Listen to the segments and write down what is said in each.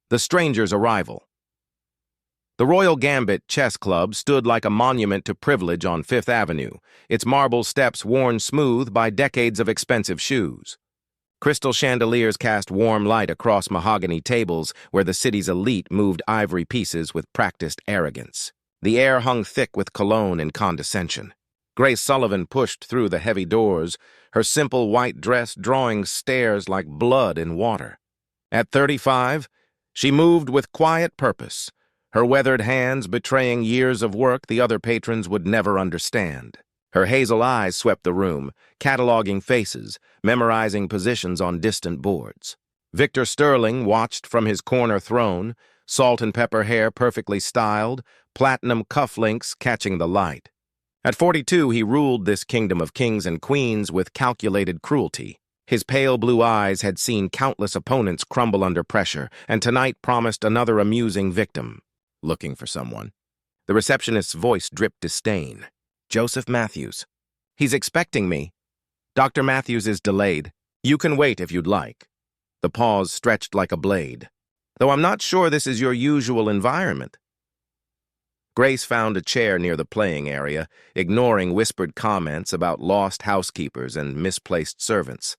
The stranger's arrival. The Royal Gambit Chess Club stood like a monument to privilege on Fifth Avenue, its marble steps worn smooth by decades of expensive shoes. Crystal chandeliers cast warm light across mahogany tables where the city's elite moved ivory pieces with practiced arrogance. The air hung thick with cologne and condescension. Grace Sullivan pushed through the heavy doors, her simple white dress drawing stares like blood in water. At 35, she moved with quiet purpose, her weathered hands betraying years of work the other patrons would never understand. Her hazel eyes swept the room, cataloging faces, memorizing positions on distant boards. Victor Sterling watched from his corner throne, salt and pepper hair perfectly styled, platinum cufflinks catching the light. At 42, he ruled this kingdom of kings and queens with calculated cruelty. His pale blue eyes had seen countless opponents crumble under pressure, and tonight promised another amusing victim. Looking for someone. The receptionist's voice dripped disdain. Joseph Matthews. He's expecting me. Dr. Matthews is delayed. You can wait if you'd like. The pause stretched like a blade. Though I'm not sure this is your usual environment. Grace found a chair near the playing area, ignoring whispered comments about lost housekeepers and misplaced servants.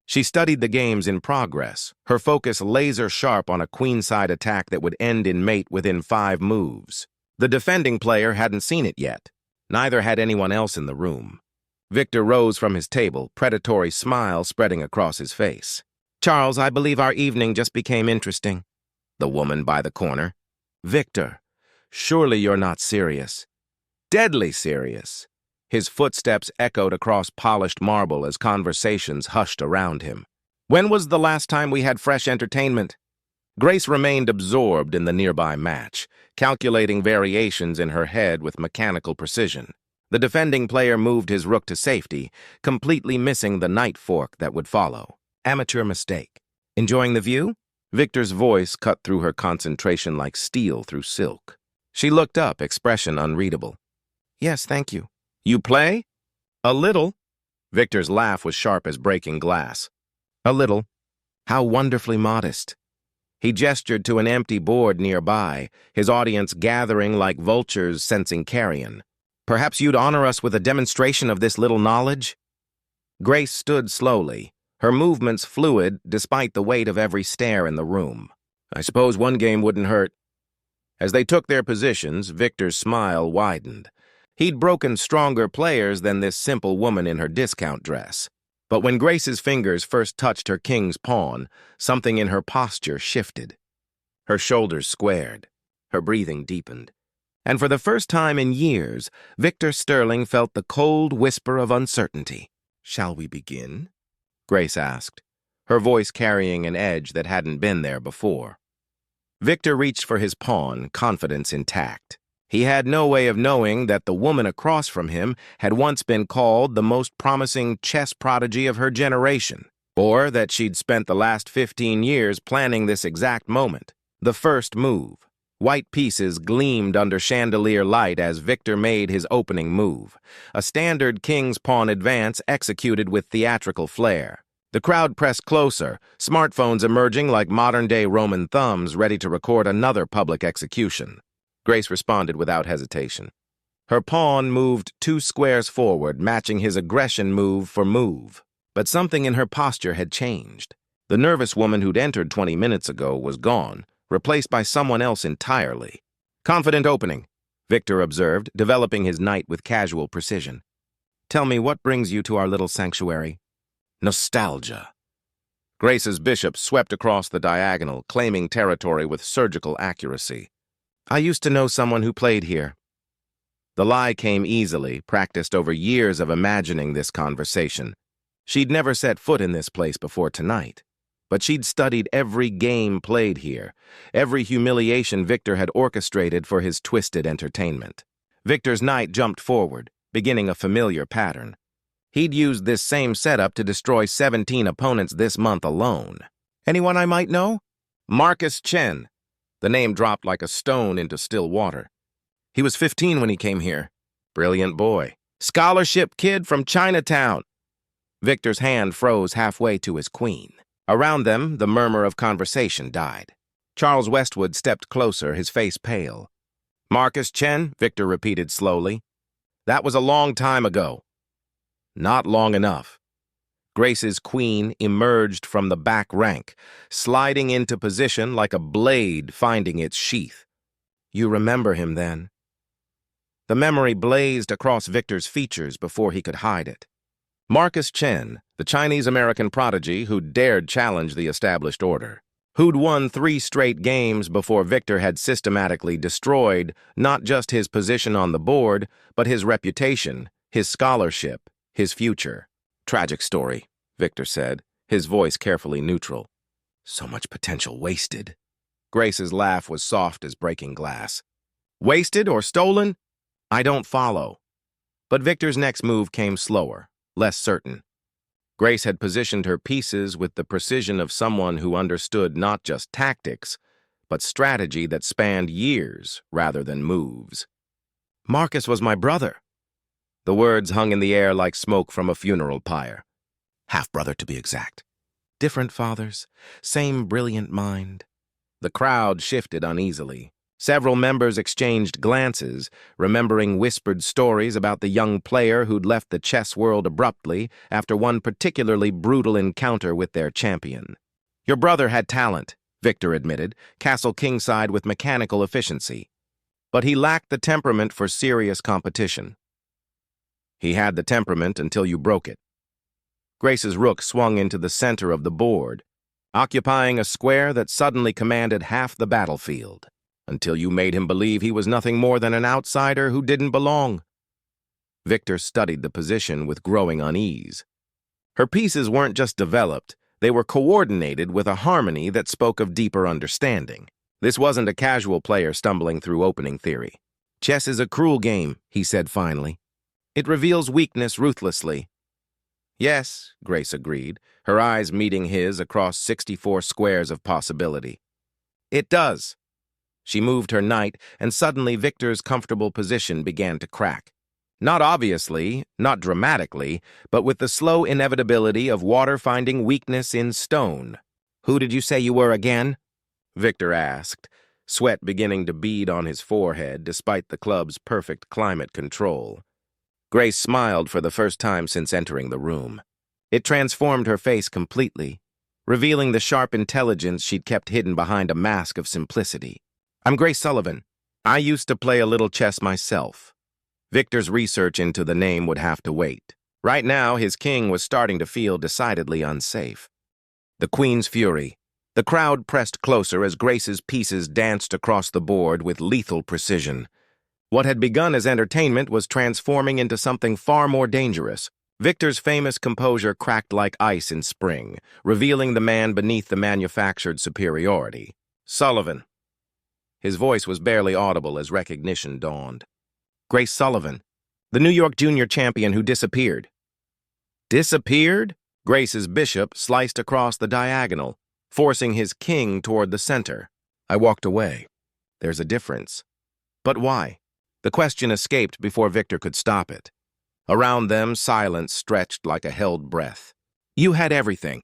She studied the games in progress, her focus laser-sharp on a queenside attack that would end in mate within 5 moves. The defending player hadn't seen it yet. Neither had anyone else in the room. Victor rose from his table, predatory smile spreading across his face. Charles, I believe our evening just became interesting. The woman by the corner. Victor, surely you're not serious. Deadly serious. His footsteps echoed across polished marble as conversations hushed around him. When was the last time we had fresh entertainment? Grace remained absorbed in the nearby match, calculating variations in her head with mechanical precision. The defending player moved his rook to safety, completely missing the knight fork that would follow. Amateur mistake. Enjoying the view? Victor's voice cut through her concentration like steel through silk. She looked up, expression unreadable. Yes, thank you. You play? A little. Victor's laugh was sharp as breaking glass. A little. How wonderfully modest. He gestured to an empty board nearby, his audience gathering like vultures sensing carrion. Perhaps you'd honor us with a demonstration of this little knowledge? Grace stood slowly, her movements fluid despite the weight of every stare in the room. I suppose one game wouldn't hurt. As they took their positions, Victor's smile widened. He'd broken stronger players than this simple woman in her discount dress. But when Grace's fingers first touched her king's pawn, something in her posture shifted. Her shoulders squared, her breathing deepened. And for the first time in years, Victor Sterling felt the cold whisper of uncertainty. Shall we begin? Grace asked, her voice carrying an edge that hadn't been there before. Victor reached for his pawn, confidence intact. He had no way of knowing that the woman across from him had once been called the most promising chess prodigy of her generation, or that she'd spent the last 15 years planning this exact moment. The first move. White pieces gleamed under chandelier light as Victor made his opening move, a standard king's pawn advance executed with theatrical flair. The crowd pressed closer, smartphones emerging like modern-day Roman thumbs ready to record another public execution. Grace responded without hesitation. Her pawn moved 2 squares forward, matching his aggression move for move. But something in her posture had changed. The nervous woman who'd entered 20 minutes ago was gone, replaced by someone else entirely. Confident opening, Victor observed, developing his knight with casual precision. Tell me, what brings you to our little sanctuary? Nostalgia. Grace's bishop swept across the diagonal, claiming territory with surgical accuracy. I used to know someone who played here. The lie came easily, practiced over years of imagining this conversation. She'd never set foot in this place before tonight, but she'd studied every game played here, every humiliation Victor had orchestrated for his twisted entertainment. Victor's knight jumped forward, beginning a familiar pattern. He'd used this same setup to destroy 17 opponents this month alone. Anyone I might know? Marcus Chen. The name dropped like a stone into still water. He was 15 when he came here. Brilliant boy. Scholarship kid from Chinatown. Victor's hand froze halfway to his queen. Around them, the murmur of conversation died. Charles Westwood stepped closer, his face pale. "Marcus Chen," Victor repeated slowly. "That was a long time ago." "Not long enough." Grace's queen emerged from the back rank, sliding into position like a blade finding its sheath. "You remember him then?" The memory blazed across Victor's features before he could hide it. Marcus Chen, the Chinese-American prodigy who'd dared challenge the established order, who'd won 3 straight games before Victor had systematically destroyed not just his position on the board, but his reputation, his scholarship, his future. "Tragic story," Victor said, his voice carefully neutral. "So much potential wasted." Grace's laugh was soft as breaking glass. "Wasted or stolen? I don't follow." But Victor's next move came slower, less certain. Grace had positioned her pieces with the precision of someone who understood not just tactics, but strategy that spanned years rather than moves. "Marcus was my brother." The words hung in the air like smoke from a funeral pyre. Half-brother, to be exact. Different fathers, same brilliant mind. The crowd shifted uneasily. Several members exchanged glances, remembering whispered stories about the young player who'd left the chess world abruptly after one particularly brutal encounter with their champion. "Your brother had talent," Victor admitted, castle kingside with mechanical efficiency. But he lacked the temperament for serious competition. "He had the temperament until you broke it." Grace's rook swung into the center of the board, occupying a square that suddenly commanded half the battlefield. "Until you made him believe he was nothing more than an outsider who didn't belong." Victor studied the position with growing unease. Her pieces weren't just developed, they were coordinated with a harmony that spoke of deeper understanding. This wasn't a casual player stumbling through opening theory. "Chess is a cruel game," he said finally. "It reveals weakness ruthlessly." "Yes," Grace agreed, her eyes meeting his across 64 squares of possibility. "It does." She moved her knight, and suddenly Victor's comfortable position began to crack. Not obviously, not dramatically, but with the slow inevitability of water finding weakness in stone. "Who did you say you were again?" Victor asked, sweat beginning to bead on his forehead despite the club's perfect climate control. Grace smiled for the first time since entering the room. It transformed her face completely, revealing the sharp intelligence she'd kept hidden behind a mask of simplicity. "I'm Grace Sullivan. I used to play a little chess myself." Victor's research into the name would have to wait. Right now, his king was starting to feel decidedly unsafe. The queen's fury. The crowd pressed closer as Grace's pieces danced across the board with lethal precision. What had begun as entertainment was transforming into something far more dangerous. Victor's famous composure cracked like ice in spring, revealing the man beneath the manufactured superiority. "Sullivan." His voice was barely audible as recognition dawned. "Grace Sullivan, the New York junior champion who disappeared." "Disappeared?" Grace's bishop sliced across the diagonal, forcing his king toward the center. I walked away. There's a difference. But why? The question escaped before Victor could stop it. Around them, silence stretched like a held breath. "You had everything.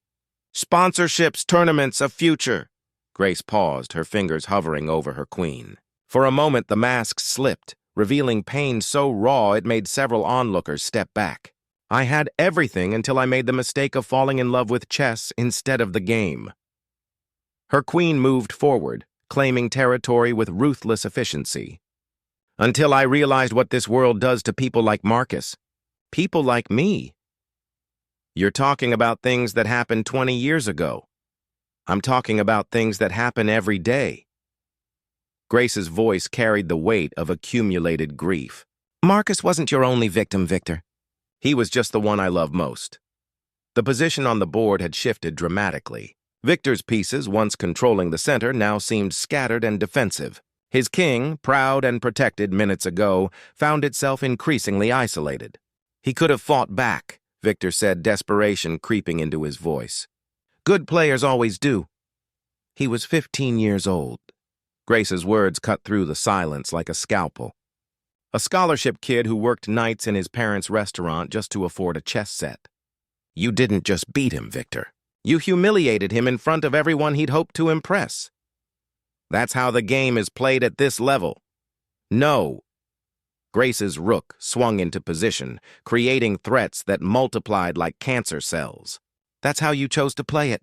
Sponsorships, tournaments, a future." Grace paused, her fingers hovering over her queen. For a moment, the mask slipped, revealing pain so raw it made several onlookers step back. "I had everything until I made the mistake of falling in love with chess instead of the game." Her queen moved forward, claiming territory with ruthless efficiency. "Until I realized what this world does to people like Marcus. People like me." "You're talking about things that happened 20 years ago. I'm talking about things that happen every day." Grace's voice carried the weight of accumulated grief. "Marcus wasn't your only victim, Victor. He was just the one I love most." The position on the board had shifted dramatically. Victor's pieces, once controlling the center, now seemed scattered and defensive. His king, proud and protected minutes ago, found itself increasingly isolated. "He could have fought back," Victor said, desperation creeping into his voice. "Good players always do." "He was 15 years old." Grace's words cut through the silence like a scalpel. "A scholarship kid who worked nights in his parents' restaurant just to afford a chess set." "You didn't just beat him, Victor. You humiliated him in front of everyone he'd hoped to impress." That's how the game is played at this level. No. Grace's rook swung into position, creating threats that multiplied like cancer cells. That's how you chose to play it.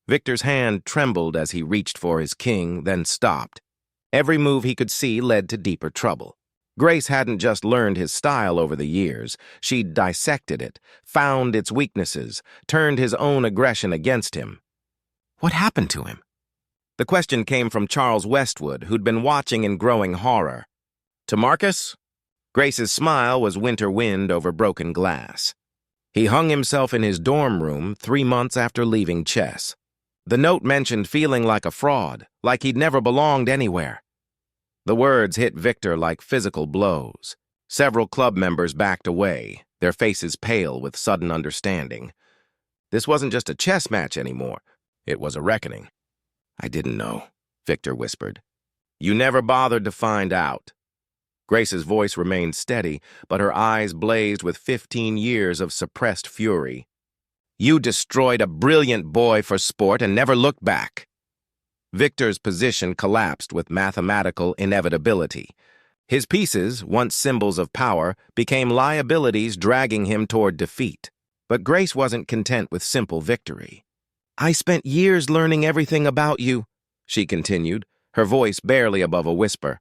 Victor's hand trembled as he reached for his king, then stopped. Every move he could see led to deeper trouble. Grace hadn't just learned his style over the years. She'd dissected it, found its weaknesses, turned his own aggression against him. What happened to him? The question came from Charles Westwood, who'd been watching in growing horror. To Marcus? Grace's smile was winter wind over broken glass. He hung himself in his dorm room 3 months after leaving chess. The note mentioned feeling like a fraud, like he'd never belonged anywhere. The words hit Victor like physical blows. Several club members backed away, their faces pale with sudden understanding. This wasn't just a chess match anymore. It was a reckoning. I didn't know, Victor whispered. You never bothered to find out. Grace's voice remained steady, but her eyes blazed with 15 years of suppressed fury. You destroyed a brilliant boy for sport and never looked back. Victor's position collapsed with mathematical inevitability. His pieces, once symbols of power, became liabilities dragging him toward defeat. But Grace wasn't content with simple victory. I spent years learning everything about you, she continued, her voice barely above a whisper.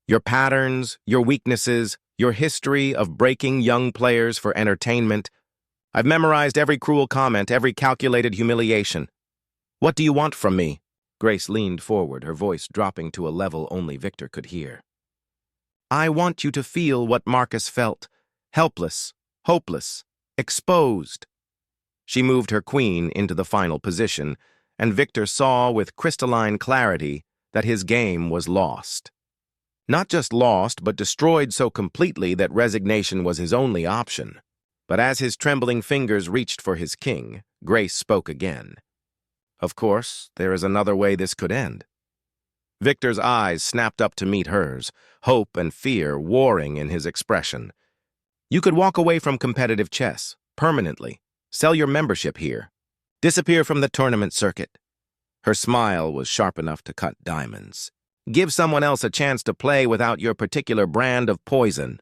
Your patterns, your weaknesses, your history of breaking young players for entertainment. I've memorized every cruel comment, every calculated humiliation. What do you want from me? Grace leaned forward, her voice dropping to a level only Victor could hear. I want you to feel what Marcus felt. Helpless, hopeless, exposed. She moved her queen into the final position, and Victor saw with crystalline clarity that his game was lost. Not just lost, but destroyed so completely that resignation was his only option. But as his trembling fingers reached for his king, Grace spoke again. Of course, there is another way this could end. Victor's eyes snapped up to meet hers, hope and fear warring in his expression. You could walk away from competitive chess, permanently, sell your membership here, disappear from the tournament circuit. Her smile was sharp enough to cut diamonds. Give someone else a chance to play without your particular brand of poison.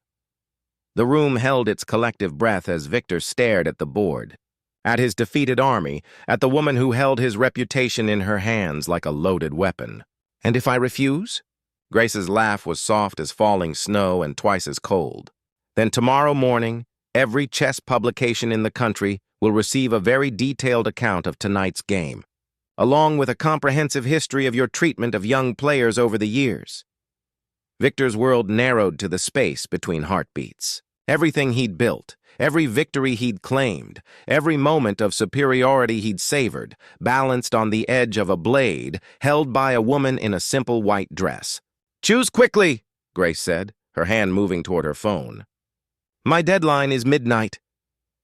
The room held its collective breath as Victor stared at the board, at his defeated army, at the woman who held his reputation in her hands like a loaded weapon. And if I refuse? Grace's laugh was soft as falling snow and twice as cold. Then tomorrow morning, every chess publication in the country will receive a very detailed account of tonight's game, along with a comprehensive history of your treatment of young players over the years. Victor's world narrowed to the space between heartbeats. Everything he'd built, every victory he'd claimed, every moment of superiority he'd savored, balanced on the edge of a blade held by a woman in a simple white dress. Choose quickly, Grace said, her hand moving toward her phone. My deadline is midnight.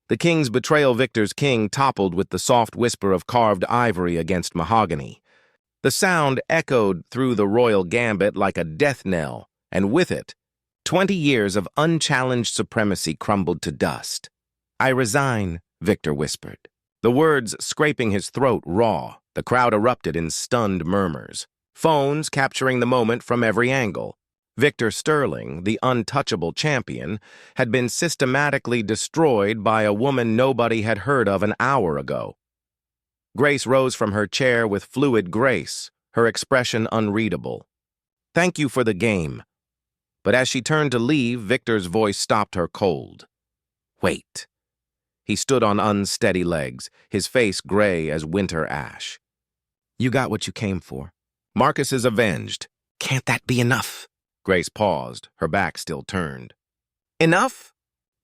The king's betrayal Victor's king toppled with the soft whisper of carved ivory against mahogany. The sound echoed through the Royal Gambit like a death knell, and with it, 20 years of unchallenged supremacy crumbled to dust. I resign, Victor whispered. The words scraping his throat raw, the crowd erupted in stunned murmurs, phones capturing the moment from every angle. Victor Sterling, the untouchable champion, had been systematically destroyed by a woman nobody had heard of an hour ago. Grace rose from her chair with fluid grace, her expression unreadable. Thank you for the game. But as she turned to leave, Victor's voice stopped her cold. Wait. He stood on unsteady legs, his face gray as winter ash. You got what you came for. Marcus is avenged. Can't that be enough? Grace paused, her back still turned. Enough?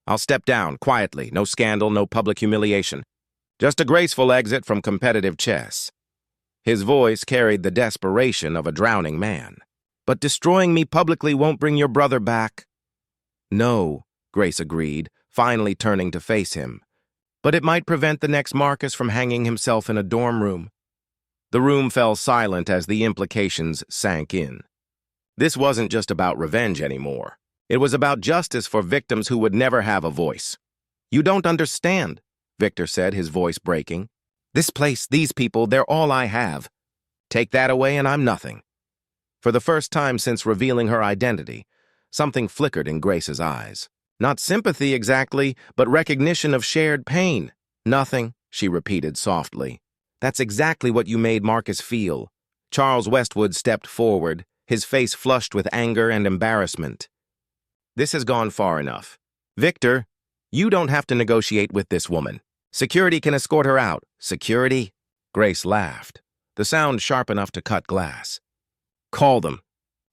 I'll step down, quietly. No scandal, no public humiliation. Just a graceful exit from competitive chess. His voice carried the desperation of a drowning man. But destroying me publicly won't bring your brother back. No, Grace agreed, finally turning to face him. But it might prevent the next Marcus from hanging himself in a dorm room. The room fell silent as the implications sank in. This wasn't just about revenge anymore. It was about justice for victims who would never have a voice. You don't understand, Victor said, his voice breaking. This place, these people, they're all I have. Take that away and I'm nothing. For the first time since revealing her identity, something flickered in Grace's eyes. Not sympathy exactly, but recognition of shared pain. Nothing, she repeated softly. That's exactly what you made Marcus feel. Charles Westwood stepped forward, his face flushed with anger and embarrassment. This has gone far enough. Victor, you don't have to negotiate with this woman. Security can escort her out. Security? Grace laughed, the sound sharp enough to cut glass. Call them.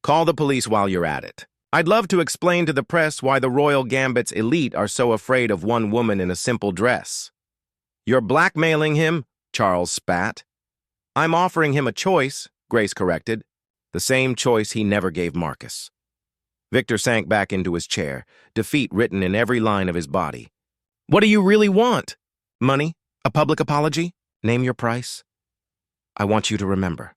Call the police while you're at it. I'd love to explain to the press why the Royal Gambit's elite are so afraid of one woman in a simple dress. You're blackmailing him? Charles spat. I'm offering him a choice, Grace corrected. The same choice he never gave Marcus. Victor sank back into his chair, defeat written in every line of his body. What do you really want? Money? A public apology? Name your price? I want you to remember.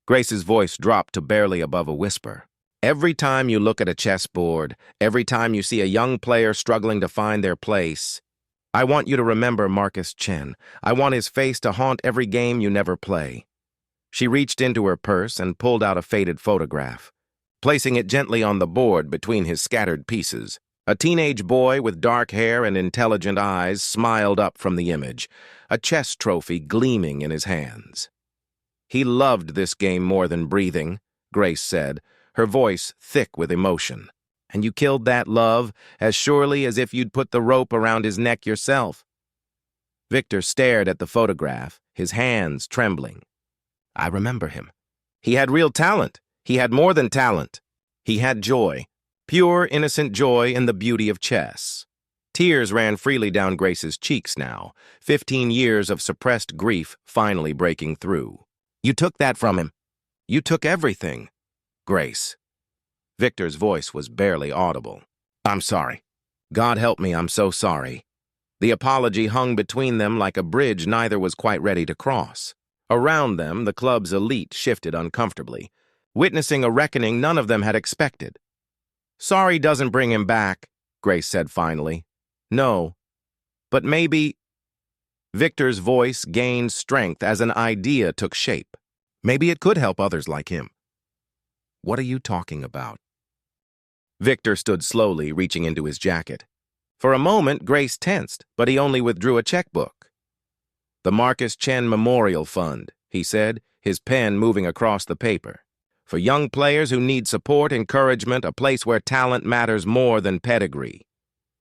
Grace's voice dropped to barely above a whisper. Every time you look at a chessboard, every time you see a young player struggling to find their place, I want you to remember Marcus Chen. I want his face to haunt every game you never play. She reached into her purse and pulled out a faded photograph, placing it gently on the board between his scattered pieces. A teenage boy with dark hair and intelligent eyes smiled up from the image, a chess trophy gleaming in his hands. He loved this game more than breathing, Grace said, her voice thick with emotion. And you killed that love as surely as if you'd put the rope around his neck yourself. Victor stared at the photograph, his hands trembling. I remember him. He had real talent. He had more than talent. He had joy, pure, innocent joy in the beauty of chess. Tears ran freely down Grace's cheeks now, 15 years of suppressed grief finally breaking through. You took that from him. You took everything. Grace. Victor's voice was barely audible. I'm sorry. God help me, I'm so sorry. The apology hung between them like a bridge neither was quite ready to cross. Around them, the club's elite shifted uncomfortably, witnessing a reckoning none of them had expected. Sorry doesn't bring him back, Grace said finally. No, but maybe... Victor's voice gained strength as an idea took shape. Maybe it could help others like him. What are you talking about? Victor stood slowly, reaching into his jacket. For a moment, Grace tensed, but he only withdrew a checkbook. The Marcus Chen Memorial Fund, he said, his pen moving across the paper. For young players who need support, encouragement, a place where talent matters more than pedigree.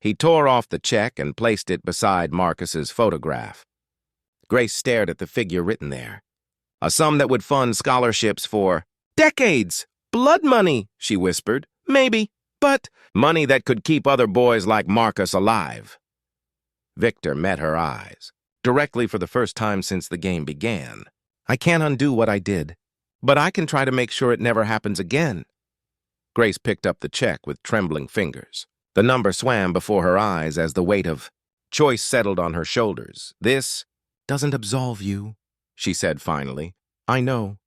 He tore off the check and placed it beside Marcus's photograph. Grace stared at the figure written there. A sum that would fund scholarships for decades. Blood money, she whispered. Maybe, but money that could keep other boys like Marcus alive. Victor met her eyes, directly for the first time since the game began. I can't undo what I did, but I can try to make sure it never happens again. Grace picked up the check with trembling fingers. The number swam before her eyes as the weight of choice settled on her shoulders. This doesn't absolve you, she said finally. I know.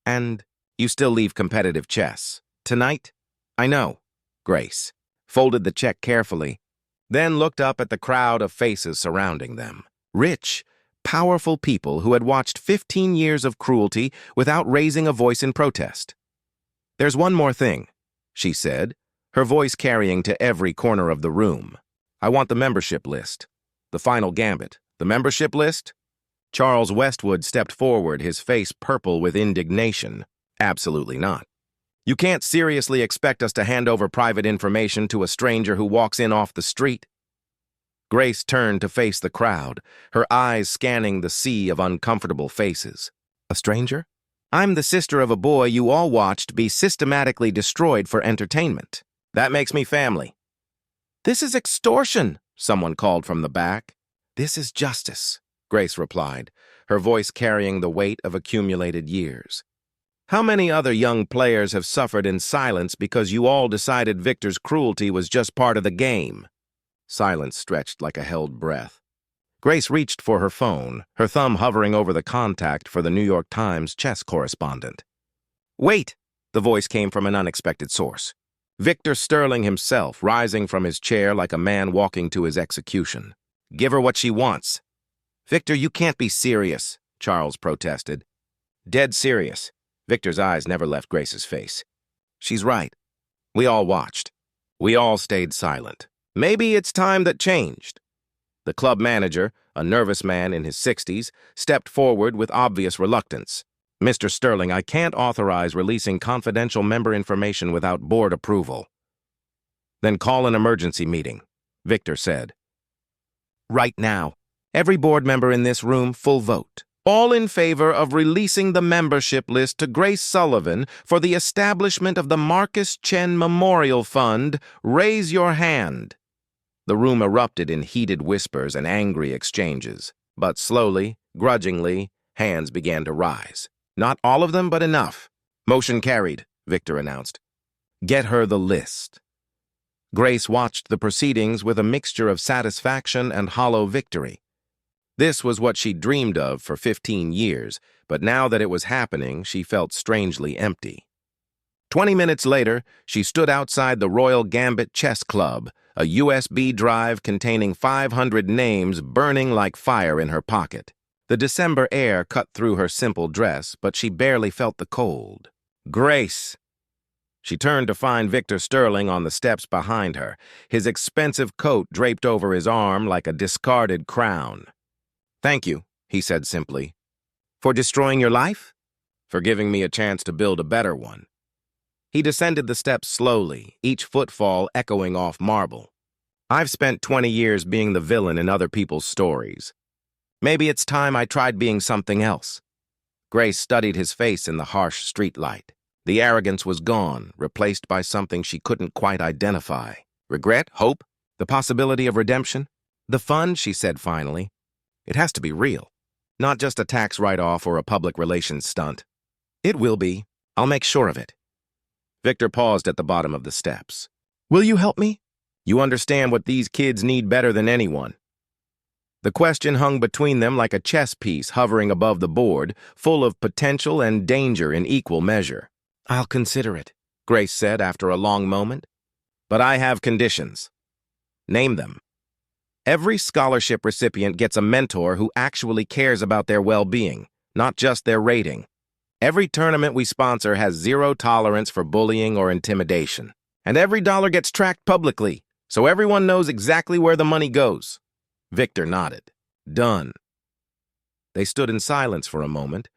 And you still leave competitive chess. Tonight? I know. Grace folded the check carefully, then looked up at the crowd of faces surrounding them. Rich, powerful people who had watched 15 years of cruelty without raising a voice in protest. There's one more thing, she said, her voice carrying to every corner of the room. I want the membership list. The final gambit. The membership list? Charles Westwood stepped forward, his face purple with indignation. Absolutely not. You can't seriously expect us to hand over private information to a stranger who walks in off the street. Grace turned to face the crowd, her eyes scanning the sea of uncomfortable faces. A stranger? I'm the sister of a boy you all watched be systematically destroyed for entertainment. That makes me family. This is extortion, someone called from the back. This is justice, Grace replied, her voice carrying the weight of accumulated years. How many other young players have suffered in silence because you all decided Victor's cruelty was just part of the game? Silence stretched like a held breath. Grace reached for her phone, her thumb hovering over the contact for the New York Times chess correspondent. Wait, the voice came from an unexpected source. Victor Sterling himself, rising from his chair like a man walking to his execution. Give her what she wants. Victor, you can't be serious, Charles protested. Dead serious. Victor's eyes never left Grace's face. She's right. We all watched. We all stayed silent. Maybe it's time that changed. The club manager, a nervous man in his 60s, stepped forward with obvious reluctance. Mr. Sterling, I can't authorize releasing confidential member information without board approval. Then call an emergency meeting, Victor said. Right now. Every board member in this room, full vote. All in favor of releasing the membership list to Grace Sullivan for the establishment of the Marcus Chen Memorial Fund, raise your hand. The room erupted in heated whispers and angry exchanges. But slowly, grudgingly, hands began to rise. Not all of them, but enough. Motion carried, Victor announced. Get her the list. Grace watched the proceedings with a mixture of satisfaction and hollow victory. This was what she'd dreamed of for 15 years, but now that it was happening, she felt strangely empty. 20 minutes later, she stood outside the Royal Gambit Chess Club, a USB drive containing 500 names burning like fire in her pocket. The December air cut through her simple dress, but she barely felt the cold. Grace! She turned to find Victor Sterling on the steps behind her, his expensive coat draped over his arm like a discarded crown. Thank you, he said simply. For destroying your life? For giving me a chance to build a better one. He descended the steps slowly, each footfall echoing off marble. I've spent 20 years being the villain in other people's stories. Maybe it's time I tried being something else. Grace studied his face in the harsh streetlight. The arrogance was gone, replaced by something she couldn't quite identify. Regret? Hope? The possibility of redemption? The fun, she said finally. It has to be real. Not just a tax write-off or a public relations stunt. It will be. I'll make sure of it. Victor paused at the bottom of the steps. Will you help me? You understand what these kids need better than anyone. The question hung between them like a chess piece hovering above the board, full of potential and danger in equal measure. I'll consider it, Grace said after a long moment. But I have conditions. Name them. Every scholarship recipient gets a mentor who actually cares about their well-being, not just their rating. Every tournament we sponsor has zero tolerance for bullying or intimidation. And every dollar gets tracked publicly, so everyone knows exactly where the money goes. Victor nodded. Done. They stood in silence for a moment,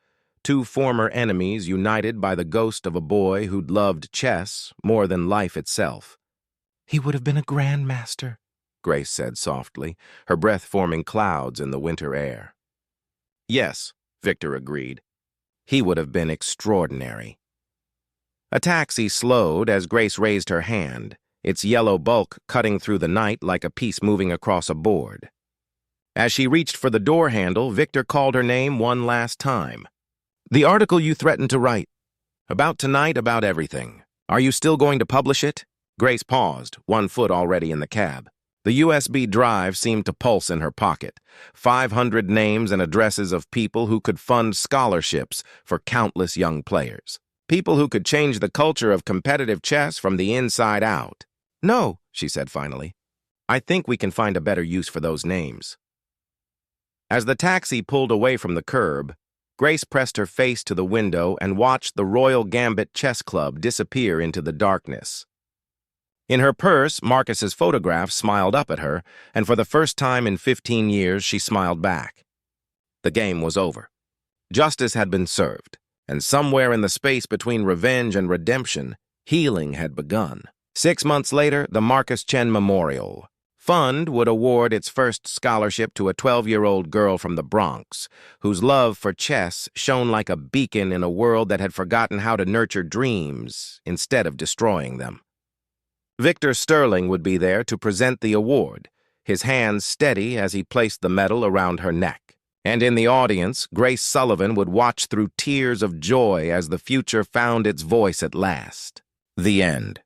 two former enemies united by the ghost of a boy who'd loved chess more than life itself. He would have been a grandmaster, Grace said softly, her breath forming clouds in the winter air. Yes, Victor agreed. He would have been extraordinary. A taxi slowed as Grace raised her hand, its yellow bulk cutting through the night like a piece moving across a board. As she reached for the door handle, Victor called her name one last time. The article you threatened to write. About tonight, about everything. Are you still going to publish it? Grace paused, one foot already in the cab. The USB drive seemed to pulse in her pocket. 500 names and addresses of people who could fund scholarships for countless young players. People who could change the culture of competitive chess from the inside out. No, she said finally. I think we can find a better use for those names. As the taxi pulled away from the curb, Grace pressed her face to the window and watched the Royal Gambit Chess Club disappear into the darkness. In her purse, Marcus's photograph smiled up at her, and for the first time in 15 years, she smiled back. The game was over. Justice had been served, and somewhere in the space between revenge and redemption, healing had begun. 6 months later, the Marcus Chen Memorial Fund would award its first scholarship to a 12-year-old girl from the Bronx, whose love for chess shone like a beacon in a world that had forgotten how to nurture dreams instead of destroying them. Victor Sterling would be there to present the award, his hands steady as he placed the medal around her neck. And in the audience, Grace Sullivan would watch through tears of joy as the future found its voice at last. The end.